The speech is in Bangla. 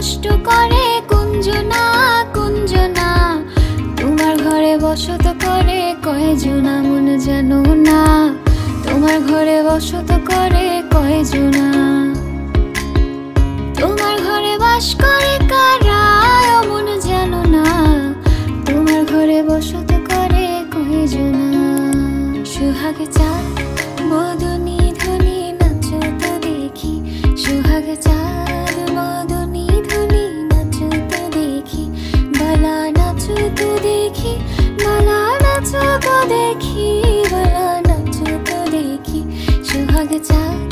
কষ্ট করে কুঞ্জনা কুঞ্জনা, তোমার ঘরে বসত করে কয়জনা মন জানো না, তোমার ঘরে বসত করে কয়জনা। তোমার ঘরে বাস করে কারা মন জানো না, তোমার ঘরে বসত করে কয়জনা। সুহাগ চাঁদ মদনী ধ্বনি নাচো তো দেখি, সুহাগ চাঁদ মদনী ধ্বনি নাচো তো দেখি, বালা নাচো তো দেখি, বালা নাচো তো দেখি, বালা নাচো তো দেখি। সুহাগ চাঁদ